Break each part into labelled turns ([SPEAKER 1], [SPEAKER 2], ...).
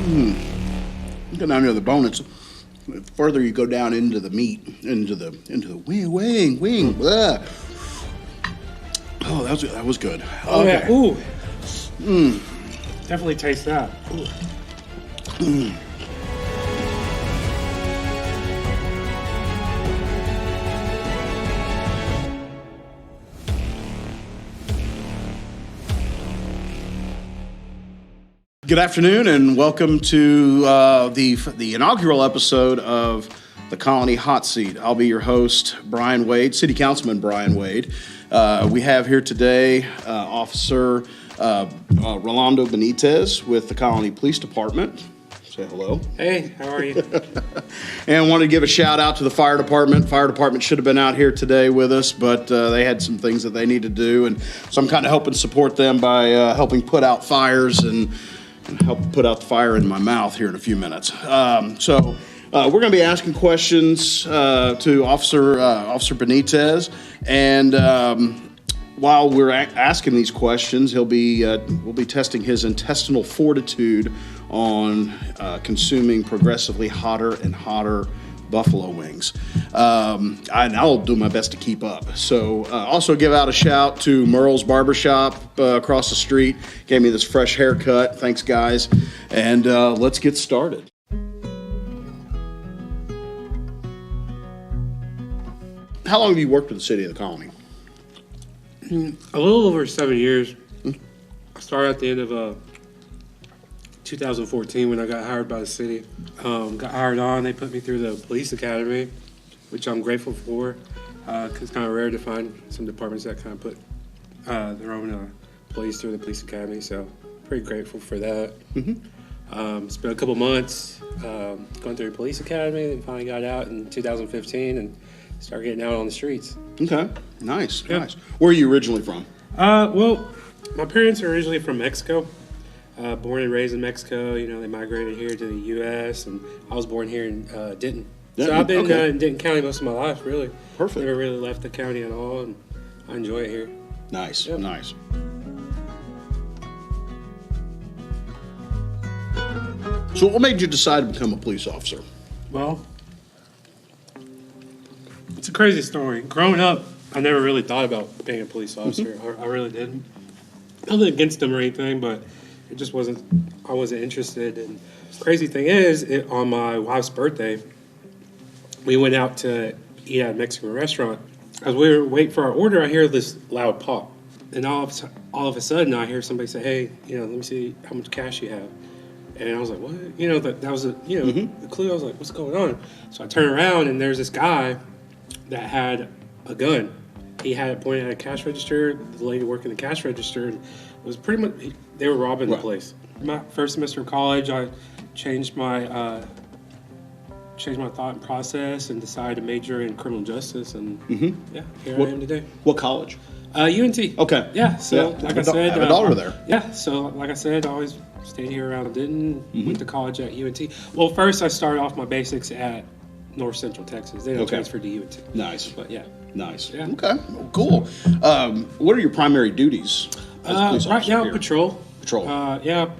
[SPEAKER 1] Get down near the bone. It's the further you go down into the meat, into the wing. Blah. Oh, that was good.
[SPEAKER 2] Oh
[SPEAKER 1] Okay.
[SPEAKER 2] yeah, ooh. Definitely taste that. Ooh.
[SPEAKER 1] Good afternoon, and welcome to the inaugural episode of the Colony Hot Seat. I'll be your host, Brian Wade, City Councilman Brian Wade. We have here today Officer Rolando Benitez with the Colony Police Department. Say hello.
[SPEAKER 2] Hey, how are you?
[SPEAKER 1] And wanted to give a shout out to the fire department. Fire department should have been out here today with us, but they had some things that they need to do, and so I'm kind of helping support them by helping put out fires and help put out the fire in my mouth here in a few minutes. So we're going to be asking questions to Officer Benitez, and while we're asking these questions, we'll be testing his intestinal fortitude on consuming progressively hotter and hotter buffalo wings. And I'll do my best to keep up. So also give out a shout to Merle's Barbershop across the street. Gave me this fresh haircut. Thanks, guys. And let's get started. How long have you worked with the City of the Colony?
[SPEAKER 2] A little over 7 years. I started at the end of 2014 when I got hired by the city. Got hired on, they put me through the police academy, which I'm grateful for, because it's kind of rare to find some departments that kind of put their own police through the police academy, so pretty grateful for that. Spent a couple months going through the police academy, and finally got out in 2015 and started getting out on the streets.
[SPEAKER 1] Okay, nice. Where are you originally from?
[SPEAKER 2] Well, my parents are originally from Mexico. Born and raised in Mexico. You know, they migrated here to the U.S., and I was born here in Denton.
[SPEAKER 1] Yeah,
[SPEAKER 2] So I've been
[SPEAKER 1] okay.
[SPEAKER 2] in Denton County most of my life, really.
[SPEAKER 1] Perfect.
[SPEAKER 2] Never really left the county at all, and I enjoy it here.
[SPEAKER 1] Nice,
[SPEAKER 2] Yep.
[SPEAKER 1] nice. So what made you decide to become a police officer?
[SPEAKER 2] Well, it's a crazy story. Growing up, I never really thought about being a police officer. I really didn't. Nothing against them or anything, but it just wasn't, I wasn't interested. And the crazy thing is, on my wife's birthday, we went out to eat at a Mexican restaurant. As we were waiting for our order, I hear this loud pop. And all of a sudden, I hear somebody say, hey, let me see how much cash you have. And I was like, what? That was the clue. I was like, what's going on? So I turn around, and there's this guy that had a gun. He had it pointed at a cash register. The lady working the cash register, and it was pretty much, they were robbing the place. My first semester of college, I changed my thought and process and decided to major in criminal justice. And here I am today.
[SPEAKER 1] What college?
[SPEAKER 2] UNT.
[SPEAKER 1] Okay.
[SPEAKER 2] Yeah. So like I said,
[SPEAKER 1] I have a daughter there.
[SPEAKER 2] Yeah. So like I said, I always stayed here around Denton. Went to college at UNT. Well, first I started off my basics at North Central Texas. Then I transferred to UNT.
[SPEAKER 1] Nice.
[SPEAKER 2] But yeah.
[SPEAKER 1] Nice.
[SPEAKER 2] Yeah.
[SPEAKER 1] Okay. Well, cool. What are your primary duties as a police
[SPEAKER 2] Right
[SPEAKER 1] officer
[SPEAKER 2] now,
[SPEAKER 1] here?
[SPEAKER 2] patrol.
[SPEAKER 1] Patrol.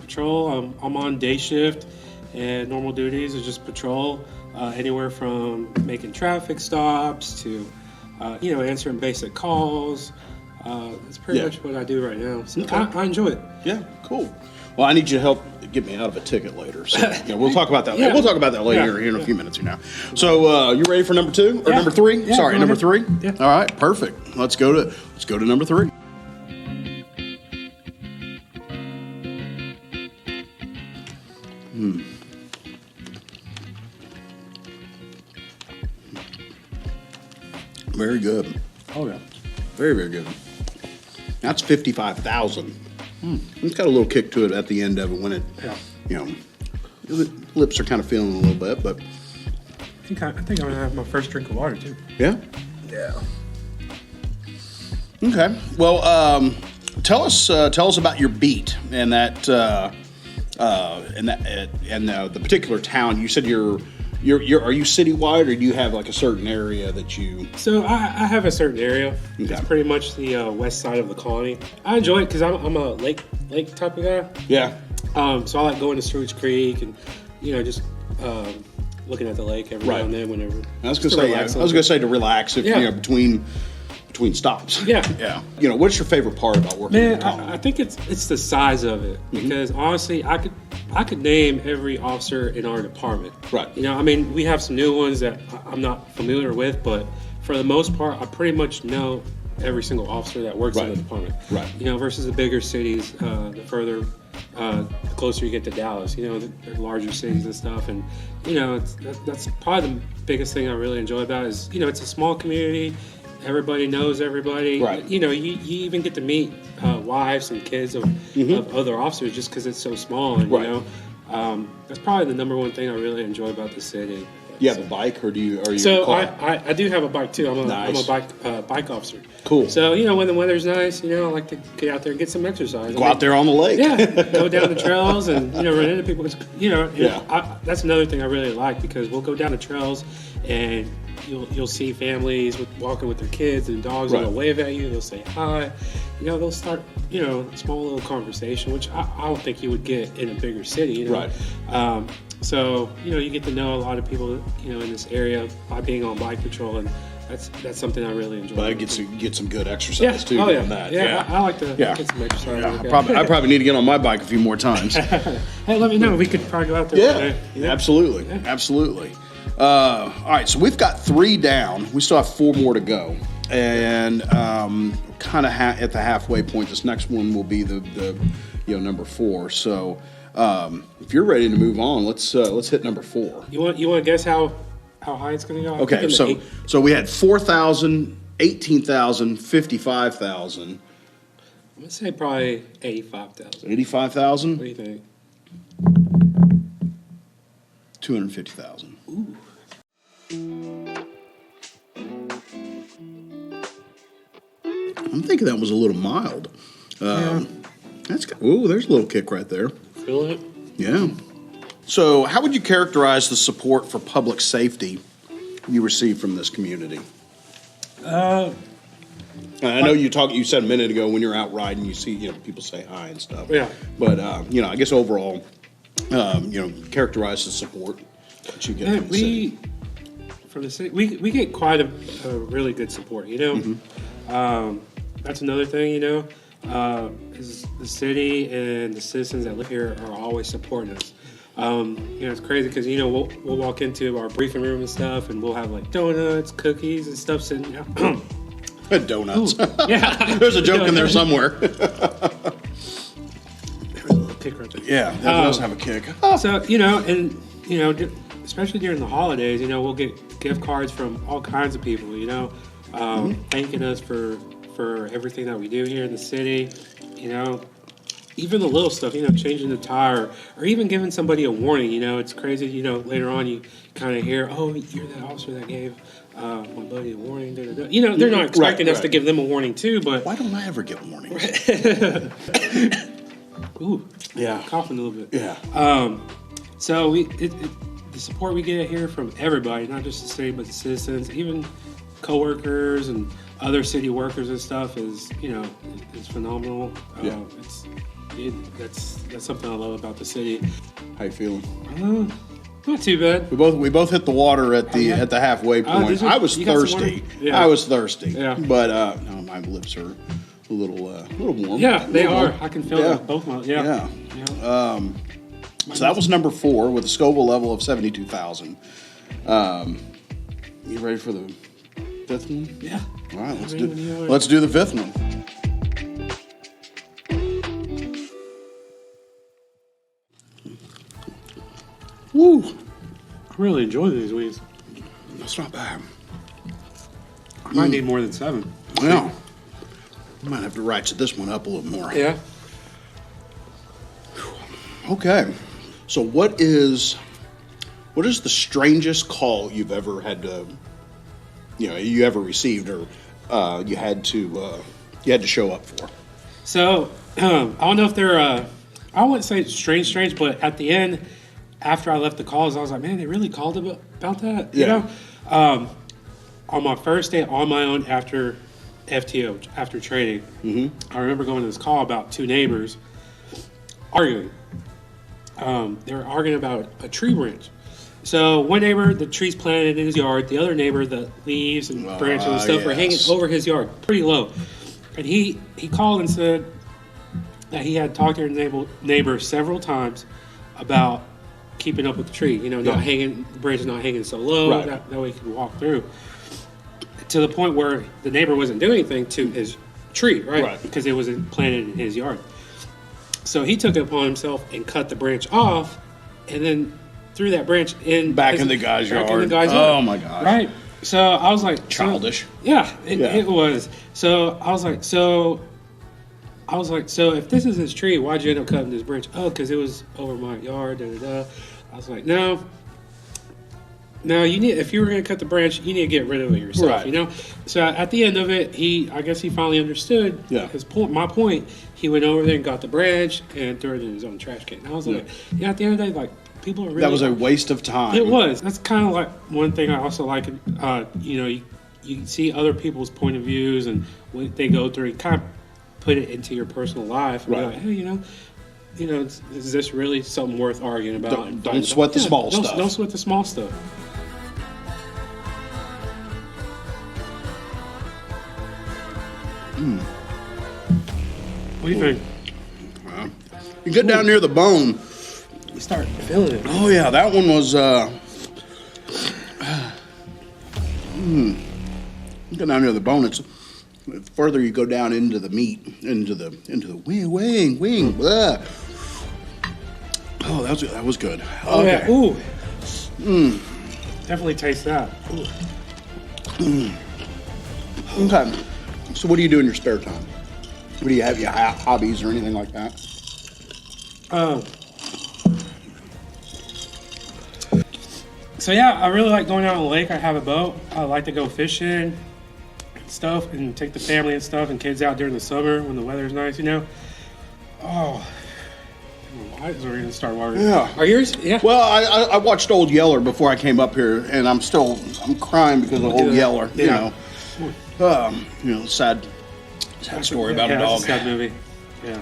[SPEAKER 2] Patrol. I'm on day shift, and normal duties is just patrol. Anywhere from making traffic stops to, answering basic calls. That's pretty much what I do right now. So
[SPEAKER 1] Okay.
[SPEAKER 2] I enjoy it.
[SPEAKER 1] Yeah. Cool. Well, I need you to help get me out of a ticket later. So we'll talk about that.
[SPEAKER 2] Yeah.
[SPEAKER 1] We'll talk about that later here in a few minutes here now. So you ready for number 2 or
[SPEAKER 2] Yeah.
[SPEAKER 1] number 3?
[SPEAKER 2] Yeah,
[SPEAKER 1] Sorry,
[SPEAKER 2] go
[SPEAKER 1] number
[SPEAKER 2] ahead.
[SPEAKER 1] 3.
[SPEAKER 2] Yeah.
[SPEAKER 1] All right. Perfect. Let's go to number 3. Very good.
[SPEAKER 2] Oh yeah.
[SPEAKER 1] Very, very good. That's 55,000. It's got a little kick to it at the end of it when it, the lips are kind of feeling a little bit, but
[SPEAKER 2] I think I'm gonna have my first drink of water too.
[SPEAKER 1] yeah.
[SPEAKER 2] Yeah.
[SPEAKER 1] Okay. Well, tell us about your beat and the particular town. You said are you citywide, or do you have like a certain area that you?
[SPEAKER 2] So I have a certain area.
[SPEAKER 1] Okay.
[SPEAKER 2] It's pretty much the west side of the colony. I enjoy it because I'm a lake type of guy.
[SPEAKER 1] Yeah.
[SPEAKER 2] So I like going to Stewart Creek and, just looking at the lake every now and then whenever.
[SPEAKER 1] I was gonna say to relax if between stops.
[SPEAKER 2] Yeah.
[SPEAKER 1] Yeah. What's your favorite part about working in the colony?
[SPEAKER 2] I think it's the size of it, because honestly, I could name every officer in our department.
[SPEAKER 1] Right.
[SPEAKER 2] We have some new ones that I'm not familiar with, but for the most part, I pretty much know every single officer that works in the department.
[SPEAKER 1] Right.
[SPEAKER 2] Versus the bigger cities, the further, the closer you get to Dallas, the larger cities and stuff. And, that's probably the biggest thing I really enjoy about it is, it's a small community. Everybody knows everybody.
[SPEAKER 1] Right.
[SPEAKER 2] You even get to meet wives and kids of other officers just because it's so small. And, that's probably the number one thing I really enjoy about the city.
[SPEAKER 1] You have a bike, or are you?
[SPEAKER 2] So
[SPEAKER 1] car?
[SPEAKER 2] I do have a bike too. I'm a bike officer.
[SPEAKER 1] Cool.
[SPEAKER 2] So when the weather's nice, I like to get out there and get some exercise.
[SPEAKER 1] Go out there on the lake.
[SPEAKER 2] Yeah, go down the trails and run into people. That's another thing I really like, because we'll go down the trails and you'll see families walking with their kids and dogs, and they'll wave at you. They'll say hi. They'll start small little conversation, which I don't think you would get in a bigger city.
[SPEAKER 1] Right.
[SPEAKER 2] So you get to know a lot of people in this area by being on bike patrol, and that's something I really enjoy.
[SPEAKER 1] But I get some good exercise too.
[SPEAKER 2] Doing
[SPEAKER 1] that.
[SPEAKER 2] Yeah. I like to get some exercise.
[SPEAKER 1] Yeah. I probably need to get on my bike a few more times.
[SPEAKER 2] Hey, let me know. We could probably go out there.
[SPEAKER 1] Absolutely. Absolutely. All right, so we've got 3 down. We still have 4 more to go, and kind of at the halfway point. This next one will be the number 4. So if you're ready to move on, let's hit number 4.
[SPEAKER 2] You want to guess how high it's going to go?
[SPEAKER 1] Okay, so we had 4,000, 18,000, 55,000.
[SPEAKER 2] I'm gonna say probably 85,000.
[SPEAKER 1] 85,000.
[SPEAKER 2] What do you think?
[SPEAKER 1] 250,000.
[SPEAKER 2] Ooh.
[SPEAKER 1] I'm thinking that was a little mild. That's good. Ooh, there's a little kick right there.
[SPEAKER 2] Feel it?
[SPEAKER 1] Yeah. So, how would you characterize the support for public safety you receive from this community? I know you said a minute ago when you're out riding, you see people say hi and stuff.
[SPEAKER 2] Yeah.
[SPEAKER 1] But I guess overall, characterize the support that you get from the city.
[SPEAKER 2] From the city, we get quite a really good support. That's another thing. Is the city and the citizens that live here are always supporting us. It's crazy because we'll walk into our briefing room and stuff, and we'll have like donuts, cookies, and stuff sitting out.
[SPEAKER 1] Donuts.
[SPEAKER 2] Ooh, yeah,
[SPEAKER 1] there's a joke in there somewhere.
[SPEAKER 2] There's a little kick right there.
[SPEAKER 1] Yeah, that does have a kick.
[SPEAKER 2] So especially during the holidays, we'll get gift cards from all kinds of people. Thanking us for everything that we do here in the city. Even the little stuff, changing the tire, or even giving somebody a warning. It's crazy. Later on you kind of hear, oh, you're that officer that gave my buddy a warning. Da, da, da. They're not expecting us to give them a warning too, but
[SPEAKER 1] why don't I ever get warnings?
[SPEAKER 2] Ooh,
[SPEAKER 1] yeah,
[SPEAKER 2] coughing a little bit.
[SPEAKER 1] Yeah.
[SPEAKER 2] So the support we get here from everybody, not just the city, but the citizens, even coworkers and other city workers and stuff is phenomenal. That's something I love about the city.
[SPEAKER 1] How you feeling?
[SPEAKER 2] Not too bad.
[SPEAKER 1] We both hit the water at the halfway point. I was thirsty.
[SPEAKER 2] Yeah.
[SPEAKER 1] I was thirsty.
[SPEAKER 2] Yeah.
[SPEAKER 1] But no, my lips are a little warm.
[SPEAKER 2] Yeah, they are. I can feel both my
[SPEAKER 1] Yeah. So that was number 4 with a Scoville level of 72,000. You ready for the 5th one?
[SPEAKER 2] Yeah.
[SPEAKER 1] All right, let's do the 5th one. Woo!
[SPEAKER 2] I really enjoy these wings.
[SPEAKER 1] That's not bad.
[SPEAKER 2] I might need more than 7.
[SPEAKER 1] Yeah. I might have to ratchet this one up a little more.
[SPEAKER 2] Yeah.
[SPEAKER 1] Okay. So what is the strangest call you've ever had to, you ever received or you had to show up for?
[SPEAKER 2] So I don't know if they're I wouldn't say strange, but at the end, after I left the calls, I was like, man, they really called about that.
[SPEAKER 1] Yeah.
[SPEAKER 2] On my first day on my own after FTO, after training, I remember going to this call about 2 neighbors arguing. they were arguing about a tree branch. So one neighbor, the tree's planted in his yard. The other neighbor, the leaves and branches and stuff were hanging over his yard, pretty low. And he called and said that he had talked to his neighbor several times about keeping up with the tree. Not hanging, the branch is not hanging so low that way he could walk through. To the point where the neighbor wasn't doing anything to his tree, right? Because it wasn't planted in his yard. So he took it upon himself and cut the branch off, and then threw that branch
[SPEAKER 1] back in the guy's yard. Oh my gosh!
[SPEAKER 2] Right. So I was like,
[SPEAKER 1] childish.
[SPEAKER 2] It was. So I was like, so if this is his tree, why'd you end up cutting this branch? Oh, because it was over my yard. Da, da, da. I was like, no, you need. If you were going to cut the branch, you need to get rid of it yourself. So at the end of it, I guess he finally understood his point. My point. He went over there and got the branch and threw it in his own trash can. And I was like, at the end of the day, like, people are really...
[SPEAKER 1] That was a waste of time.
[SPEAKER 2] It was. That's kind of like one thing I also like. You see other people's point of views and what they go through. You kind of put it into your personal life. And be like, hey, is this really something worth arguing about?
[SPEAKER 1] Don't sweat the small stuff.
[SPEAKER 2] Don't sweat the small stuff. What do you think?
[SPEAKER 1] You get down near the bone.
[SPEAKER 2] You start feeling it.
[SPEAKER 1] Oh yeah, that one was. You get down near the bone. It's the further you go down into the meat, into the wing. Blah. Oh, that was good.
[SPEAKER 2] Oh yeah. Ooh. Definitely taste that.
[SPEAKER 1] Okay. So what do you do in your spare time? What do you have? Your hobbies or anything like that?
[SPEAKER 2] So yeah, I really like going out on the lake. I have a boat. I like to go fishing and stuff and take the family and stuff and kids out during the summer when the weather's nice, Oh, my eyes are going to start watering.
[SPEAKER 1] Yeah.
[SPEAKER 2] Are yours? Yeah.
[SPEAKER 1] Well, I watched Old Yeller before I came up here, and I'm crying because of Old Yeller.
[SPEAKER 2] Yeah.
[SPEAKER 1] Sad story about a dog.
[SPEAKER 2] It's a sad movie. Yeah.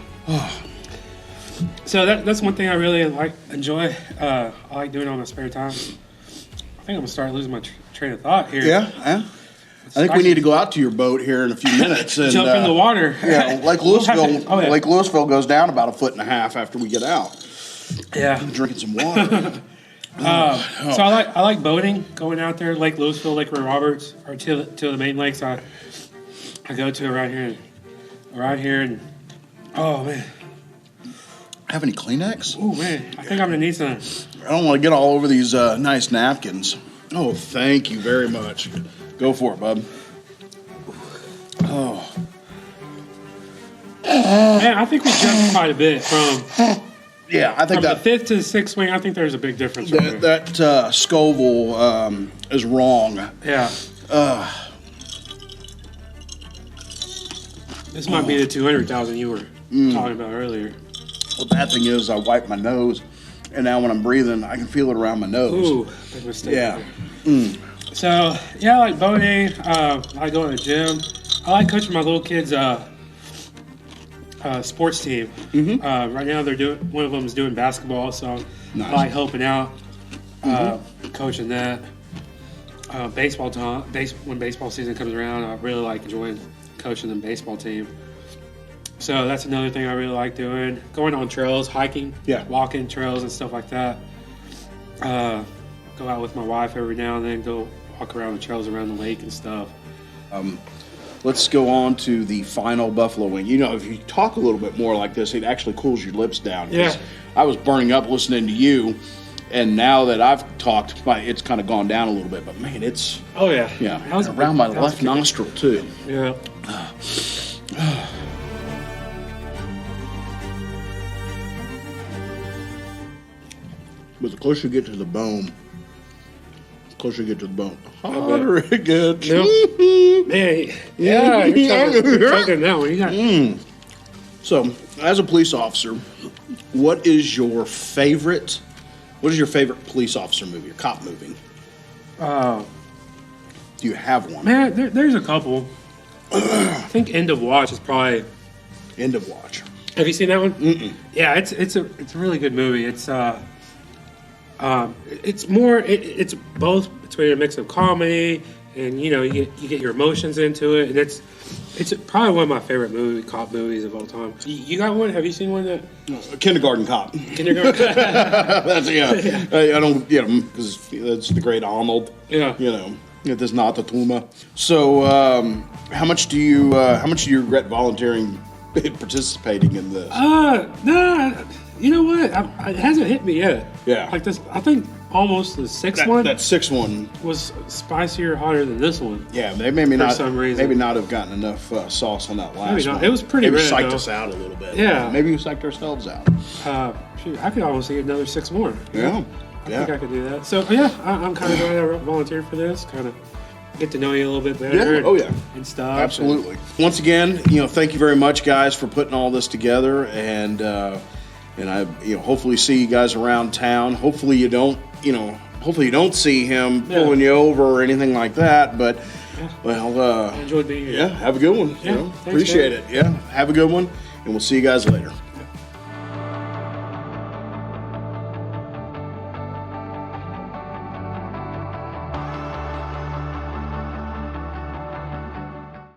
[SPEAKER 2] So that's one thing I really enjoy. I like doing on my spare time. I think I'm gonna start losing my train of thought here.
[SPEAKER 1] Yeah. I think we need to go out to your boat here in a few minutes and
[SPEAKER 2] jump in the water.
[SPEAKER 1] Yeah, Lake Louisville. Lake Louisville goes down about 1.5 feet after we get out.
[SPEAKER 2] Yeah,
[SPEAKER 1] I'm drinking some water.
[SPEAKER 2] So I like boating, going out there, Lake Louisville, Lake Ray Roberts, or to the main lakes I go to around here, and oh man.
[SPEAKER 1] Have any Kleenex?
[SPEAKER 2] Oh man, I think I'm gonna need some.
[SPEAKER 1] I don't want to get all over these nice napkins. Oh, thank you very much. Go for it, bud. Oh.
[SPEAKER 2] Man, I think we jumped quite a bit from.
[SPEAKER 1] Yeah, I think
[SPEAKER 2] from the 5th to the 6th swing. I think there's a big difference.
[SPEAKER 1] That Scoville is wrong.
[SPEAKER 2] Yeah. This might be the 200,000 you were talking about earlier.
[SPEAKER 1] The bad thing is I wipe my nose, and now when I'm breathing, I can feel it around my nose.
[SPEAKER 2] Ooh, big mistake.
[SPEAKER 1] Yeah.
[SPEAKER 2] So, yeah, I like boating. I go to the gym. I like coaching my little kids' sports team. Right now, one of them is doing basketball, so nice. I like helping out, coaching that. Baseball time. When baseball season comes around, I really like enjoying coaching the baseball team. So that's another thing I really like doing. Going on trails, hiking, walking trails and stuff like that. Go out with my wife every now and then, go walk around the trails around the lake and stuff.
[SPEAKER 1] Let's go on to the final buffalo wing. If you talk a little bit more like this, it actually cools your lips down.
[SPEAKER 2] Yeah.
[SPEAKER 1] I was burning up listening to you, and now that I've talked, it's kind of gone down a little bit. But man, it's...
[SPEAKER 2] Oh, yeah.
[SPEAKER 1] Yeah, around my left nostril, too.
[SPEAKER 2] Yeah.
[SPEAKER 1] But the closer you get to the bone, harder it gets.
[SPEAKER 2] Yep. Man, yeah, you're talking that one. You got.
[SPEAKER 1] So, as a police officer, what is your favorite police officer movie, your cop movie? Do you have one?
[SPEAKER 2] Man, there's a couple. I think End of Watch is probably...
[SPEAKER 1] End of Watch.
[SPEAKER 2] Have you seen that one? Mm-mm. Yeah, it's a really good movie. It's both between a mix of comedy and you get your emotions into it, and it's probably one of my favorite cop movies of all time. You got one? Have you seen one that?
[SPEAKER 1] Kindergarten Cop.
[SPEAKER 2] Kindergarten Cop.
[SPEAKER 1] That's I don't get them because that's the great Arnold.
[SPEAKER 2] Yeah.
[SPEAKER 1] It is not the Tuma. So, how much do you regret volunteering, participating in this?
[SPEAKER 2] Nah. You know what? It hasn't hit me yet.
[SPEAKER 1] Yeah.
[SPEAKER 2] Like this, I think almost the sixth one.
[SPEAKER 1] That sixth one
[SPEAKER 2] was spicier, hotter than this one.
[SPEAKER 1] Yeah, they maybe not.
[SPEAKER 2] some reason.
[SPEAKER 1] Maybe not have gotten enough sauce on that last
[SPEAKER 2] Maybe not.
[SPEAKER 1] one.
[SPEAKER 2] It was pretty
[SPEAKER 1] maybe
[SPEAKER 2] red,
[SPEAKER 1] psyched
[SPEAKER 2] though.
[SPEAKER 1] us out a little bit.
[SPEAKER 2] Yeah.
[SPEAKER 1] Maybe we psyched ourselves out.
[SPEAKER 2] Shoot, I could almost get another 6 more.
[SPEAKER 1] Yeah.
[SPEAKER 2] I think I could do that. So yeah, I'm kind of glad I volunteered for this. Kind of get to know you a little bit better.
[SPEAKER 1] Yeah. Oh yeah.
[SPEAKER 2] And stuff.
[SPEAKER 1] Absolutely. Once again, thank you very much, guys, for putting all this together, and I, hopefully see you guys around town. Hopefully you don't see him pulling you over or anything like that. But
[SPEAKER 2] I enjoyed being here.
[SPEAKER 1] Yeah, have a good one.
[SPEAKER 2] Yeah, thanks,
[SPEAKER 1] appreciate it. Yeah, have a good one, and we'll see you guys later.